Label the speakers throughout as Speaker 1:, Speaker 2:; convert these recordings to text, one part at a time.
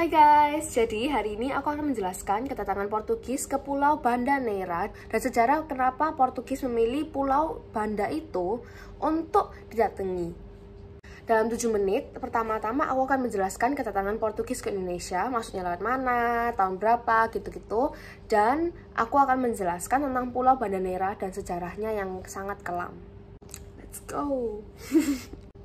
Speaker 1: Hai guys, jadi hari ini aku akan menjelaskan kedatangan Portugis ke Pulau Banda Neira dan sejarah kenapa Portugis memilih Pulau Banda itu untuk didatangi. Dalam 7 menit, pertama-tama aku akan menjelaskan kedatangan Portugis ke Indonesia, maksudnya lewat mana, tahun berapa, gitu-gitu. Dan aku akan menjelaskan tentang Pulau Banda Neira dan sejarahnya yang sangat kelam. Let's go!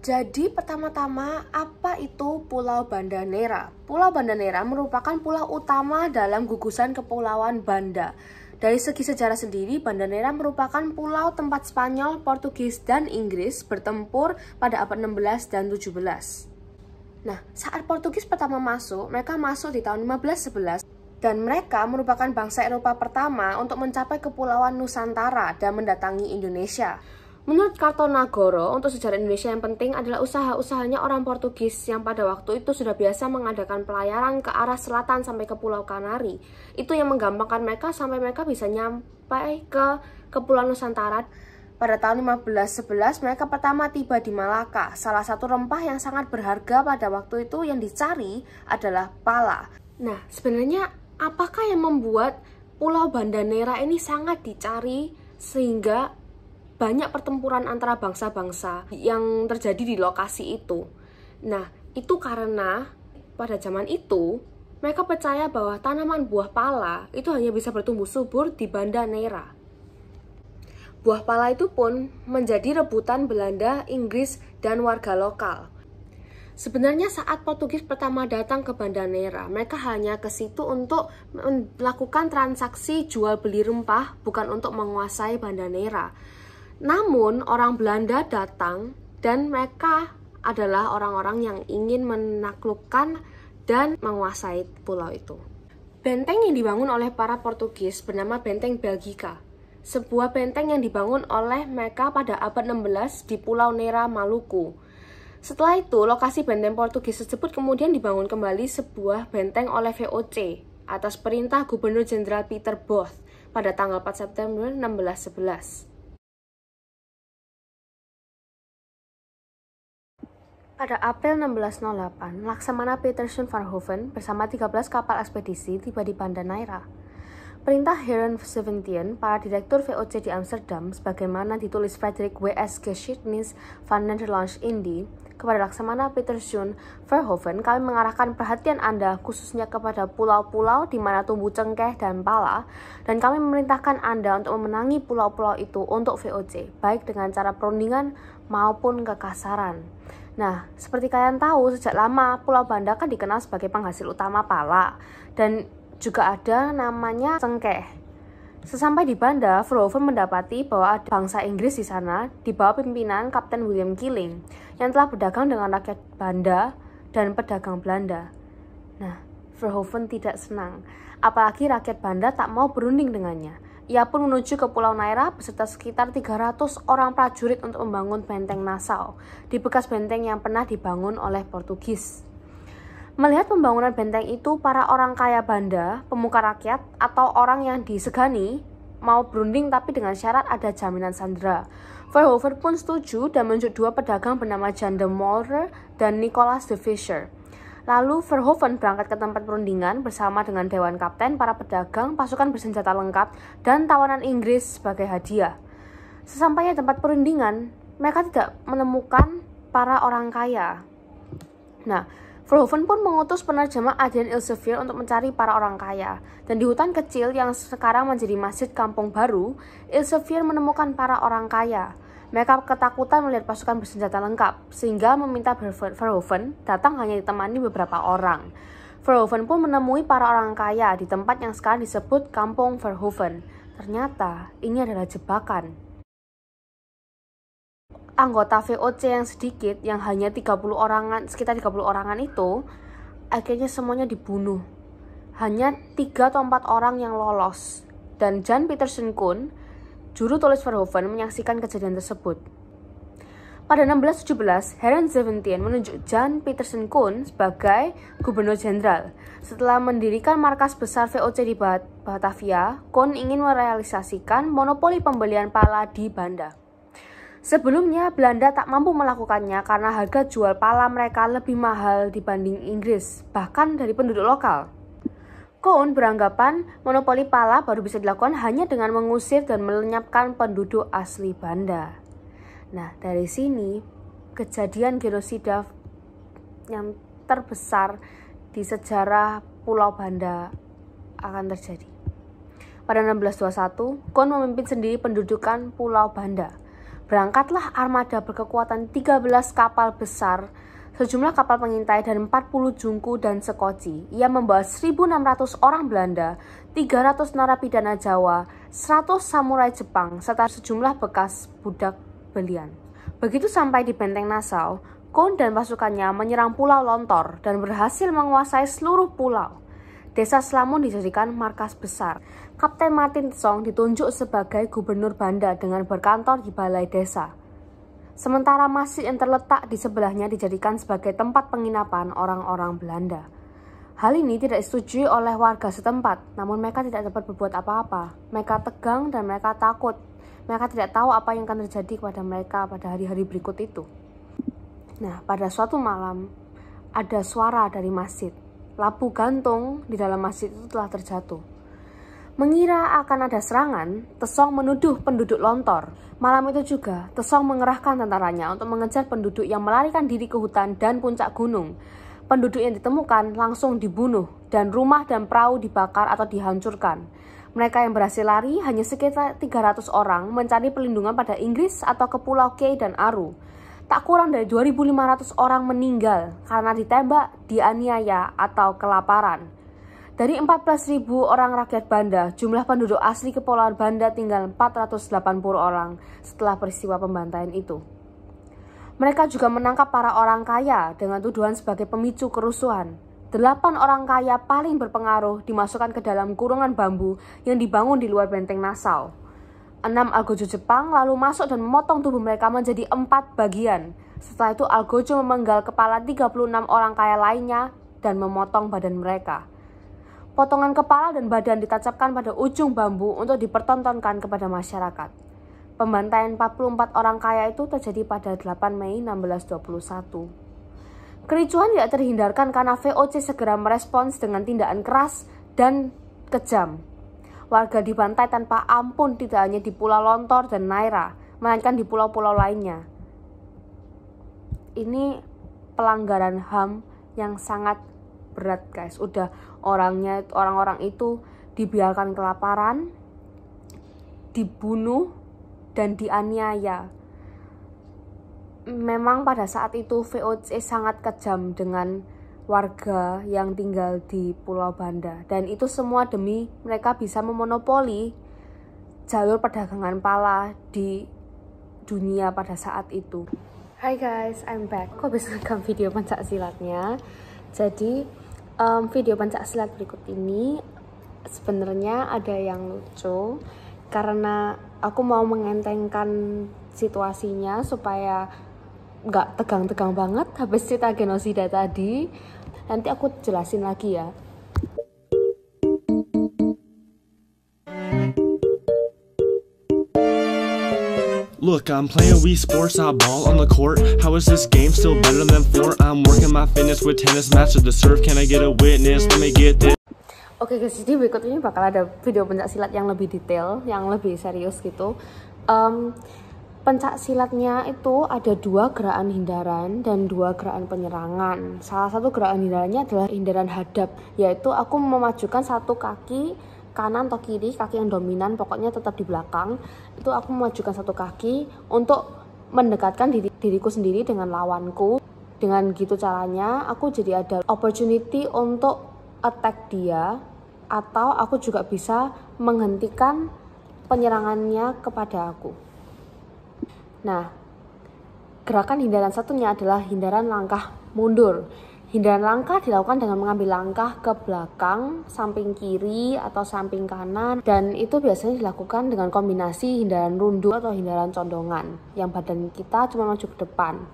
Speaker 1: Jadi pertama-tama, apa itu Pulau Banda Neira? Pulau Banda Neira merupakan pulau utama dalam gugusan Kepulauan Banda. Dari segi sejarah sendiri, Banda Neira merupakan pulau tempat Spanyol, Portugis, dan Inggris bertempur pada abad 16 dan 17. Nah, saat Portugis pertama masuk, mereka masuk di tahun 1511 dan mereka merupakan bangsa Eropa pertama untuk mencapai Kepulauan Nusantara dan mendatangi Indonesia. Menurut Kartonagoro, untuk sejarah Indonesia yang penting adalah usaha-usahanya orang Portugis yang pada waktu itu sudah biasa mengadakan pelayaran ke arah selatan sampai ke Pulau Kanari. Itu yang menggampangkan mereka sampai mereka bisa nyampai ke Kepulauan Nusantara. Pada tahun 1511, mereka pertama tiba di Malaka. Salah satu rempah yang sangat berharga pada waktu itu yang dicari adalah pala. Nah, sebenarnya apakah yang membuat Pulau Banda Neira ini sangat dicari sehingga banyak pertempuran antara bangsa-bangsa yang terjadi di lokasi itu? Nah, itu karena pada zaman itu mereka percaya bahwa tanaman buah pala itu hanya bisa bertumbuh subur di Banda Neira. Buah pala itu pun menjadi rebutan Belanda, Inggris, dan warga lokal. Sebenarnya saat Portugis pertama datang ke Banda Neira, mereka hanya ke situ untuk melakukan transaksi jual beli rempah, bukan untuk menguasai Banda Neira. Namun orang Belanda datang dan mereka adalah orang-orang yang ingin menaklukkan dan menguasai pulau itu. Benteng yang dibangun oleh para Portugis bernama Benteng Belgica. Sebuah benteng yang dibangun oleh mereka pada abad 16 di Pulau Neira, Maluku. Setelah itu, lokasi benteng Portugis tersebut kemudian dibangun kembali sebuah benteng oleh VOC atas perintah Gubernur Jenderal Peter Both pada tanggal 4 September 1611. Pada April 1608, Laksamana Petersen Verhoeven bersama 13 kapal ekspedisi tiba di Banda Neira. Perintah Heren Seventien, para direktur VOC di Amsterdam, sebagaimana ditulis Frederik W.S. Geschiedenis van Nederlands Indie, kepada Laksamana Petersen Verhoeven, kami mengarahkan perhatian Anda khususnya kepada pulau-pulau di mana tumbuh cengkeh dan pala, dan kami memerintahkan Anda untuk memenangi pulau-pulau itu untuk VOC, baik dengan cara perundingan maupun kekasaran. Nah, seperti kalian tahu, sejak lama Pulau Banda kan dikenal sebagai penghasil utama pala dan juga ada namanya cengkeh. Sesampai di Banda, Verhoeven mendapati bahwa ada bangsa Inggris di sana di bawah pimpinan Kapten William Killing yang telah berdagang dengan rakyat Banda dan pedagang Belanda. Nah, Verhoeven tidak senang, apalagi rakyat Banda tak mau berunding dengannya. Ia pun menuju ke Pulau Neira beserta sekitar 300 orang prajurit untuk membangun benteng Nassau di bekas benteng yang pernah dibangun oleh Portugis. Melihat pembangunan benteng itu, para orang kaya Banda, pemuka rakyat, atau orang yang disegani mau berunding tapi dengan syarat ada jaminan sandera. Verhoeven pun setuju dan menunjuk 2 pedagang bernama Jan de Moore dan Nicolas de Visser. Lalu Verhoeven berangkat ke tempat perundingan bersama dengan Dewan Kapten, para pedagang, pasukan bersenjata lengkap, dan tawanan Inggris sebagai hadiah. Sesampainya di tempat perundingan, mereka tidak menemukan para orang kaya. Nah, Verhoeven pun mengutus penerjemah Adrien Elsevier untuk mencari para orang kaya. Dan di hutan kecil yang sekarang menjadi Masjid Kampung Baru, Elsevier menemukan para orang kaya. Mereka ketakutan melihat pasukan bersenjata lengkap, sehingga meminta Verhoeven datang hanya ditemani beberapa orang. Verhoeven pun menemui para orang kaya di tempat yang sekarang disebut Kampung Verhoeven. Ternyata ini adalah jebakan. Anggota VOC yang sedikit, yang hanya sekitar 30 orangan itu, akhirnya semuanya dibunuh. Hanya 3 atau 4 orang yang lolos. Dan Jan Petersen Koen, juru tulis Verhoeven, menyaksikan kejadian tersebut. Pada 1617, Heren Seventien menunjuk Jan Petersen Koen sebagai gubernur jenderal. Setelah mendirikan markas besar VOC di Batavia, Koen ingin merealisasikan monopoli pembelian pala di Banda. Sebelumnya, Belanda tak mampu melakukannya karena harga jual pala mereka lebih mahal dibanding Inggris, bahkan dari penduduk lokal. Koen beranggapan monopoli pala baru bisa dilakukan hanya dengan mengusir dan melenyapkan penduduk asli Banda. Nah, dari sini kejadian genosida yang terbesar di sejarah Pulau Banda akan terjadi. Pada 1621, Koen memimpin sendiri pendudukan Pulau Banda. Berangkatlah armada berkekuatan 13 kapal besar, sejumlah kapal pengintai dan 40 jungku dan sekoci. Ia membawa 1.600 orang Belanda, 300 narapidana Jawa, 100 samurai Jepang, serta sejumlah bekas budak belian. Begitu sampai di benteng Nassau, Koen dan pasukannya menyerang Pulau Lontor dan berhasil menguasai seluruh pulau. Desa Slamun dijadikan markas besar. Kapten Martin Song ditunjuk sebagai gubernur Banda dengan berkantor di balai desa. Sementara masjid yang terletak di sebelahnya dijadikan sebagai tempat penginapan orang-orang Belanda. Hal ini tidak disetujui oleh warga setempat, namun mereka tidak dapat berbuat apa-apa. Mereka tegang dan mereka takut. Mereka tidak tahu apa yang akan terjadi kepada mereka pada hari-hari berikut itu. Nah, pada suatu malam, ada suara dari masjid. Lampu gantung di dalam masjid itu telah terjatuh. Mengira akan ada serangan, Tesong menuduh penduduk Lontor. Malam itu juga, Tesong mengerahkan tentaranya untuk mengejar penduduk yang melarikan diri ke hutan dan puncak gunung. Penduduk yang ditemukan langsung dibunuh dan rumah dan perahu dibakar atau dihancurkan. Mereka yang berhasil lari hanya sekitar 300 orang mencari perlindungan pada Inggris atau ke Pulau Kei dan Aru. Tak kurang dari 2.500 orang meninggal karena ditembak, dianiaya, atau kelaparan. Dari 14.000 orang rakyat Banda, jumlah penduduk asli Kepulauan Banda tinggal 480 orang setelah peristiwa pembantaian itu. Mereka juga menangkap para orang kaya dengan tuduhan sebagai pemicu kerusuhan. 8 orang kaya paling berpengaruh dimasukkan ke dalam kurungan bambu yang dibangun di luar benteng Nassau. 6 algojo Jepang lalu masuk dan memotong tubuh mereka menjadi 4 bagian. Setelah itu algojo memenggal kepala 36 orang kaya lainnya dan memotong badan mereka. Potongan kepala dan badan ditancapkan pada ujung bambu untuk dipertontonkan kepada masyarakat. Pembantaian 44 orang kaya itu terjadi pada 8 Mei 1621. Kericuhan tidak terhindarkan karena VOC segera merespons dengan tindakan keras dan kejam. Warga dibantai tanpa ampun tidak hanya di Pulau Lontor dan Naira, melainkan di pulau-pulau lainnya. Ini pelanggaran HAM yang sangat berat, guys. Udah orang-orang itu dibiarkan kelaparan, dibunuh dan dianiaya. Memang pada saat itu VOC sangat kejam dengan warga yang tinggal di Pulau Banda, dan itu semua demi mereka bisa memonopoli jalur perdagangan pala di dunia pada saat itu. Hai guys, I'm back. Kok bisa rekam video pencaksilatnya? Jadi video pencaksilat berikut ini sebenarnya ada yang lucu karena aku mau mengentengkan situasinya supaya nggak tegang-tegang banget habis cerita genosida tadi. Nanti aku jelasin lagi ya.
Speaker 2: Look, I'm playing Wii Sports, I ball on the court. How is this game still better than 4? I'm working my fitness with tennis, master the serve. Can I get a witness? Let me get this.
Speaker 1: Oke guys, jadi berikut ini bakal ada video pencaksilat yang lebih detail, yang lebih serius gitu. Pencaksilatnya itu ada 2 gerakan hindaran dan 2 gerakan penyerangan. Salah satu gerakan hindarannya adalah hindaran hadap, yaitu aku memajukan satu kaki kanan atau kiri, kaki yang dominan pokoknya tetap di belakang. Itu aku memajukan satu kaki untuk mendekatkan diriku sendiri dengan lawanku. Dengan gitu caranya aku jadi ada opportunity untuk attack dia, atau aku juga bisa menghentikan penyerangannya kepada aku. Nah, gerakan hindaran satunya adalah hindaran langkah mundur. Hindaran langkah dilakukan dengan mengambil langkah ke belakang, samping kiri atau samping kanan, dan itu biasanya dilakukan dengan kombinasi hindaran rundu atau hindaran condongan yang badan kita cuma maju ke depan.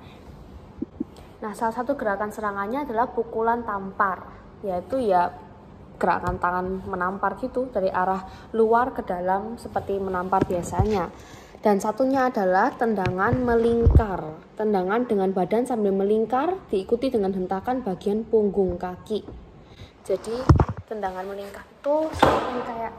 Speaker 1: Nah, salah satu gerakan serangannya adalah pukulan tampar, yaitu ya gerakan tangan menampar gitu dari arah luar ke dalam seperti menampar biasanya. Dan satunya adalah tendangan melingkar. Tendangan dengan badan sambil melingkar diikuti dengan hentakan bagian punggung kaki. Jadi tendangan melingkar itu seperti kayak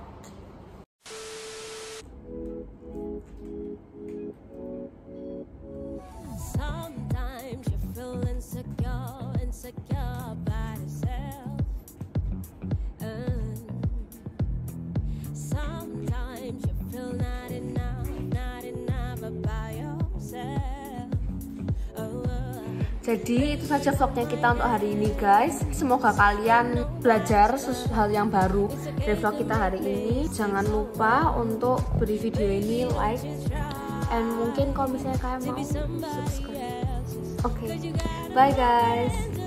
Speaker 3: sometimes you feel insecure by yourself. Sometimes you feel not enough by yourself.
Speaker 1: Jadi itu saja vlognya kita untuk hari ini guys. Semoga kalian belajar hal yang baru dari vlog kita hari ini. Jangan lupa untuk beri video ini like, and mungkin kalau misalnya kalian mau subscribe. Oke, bye guys.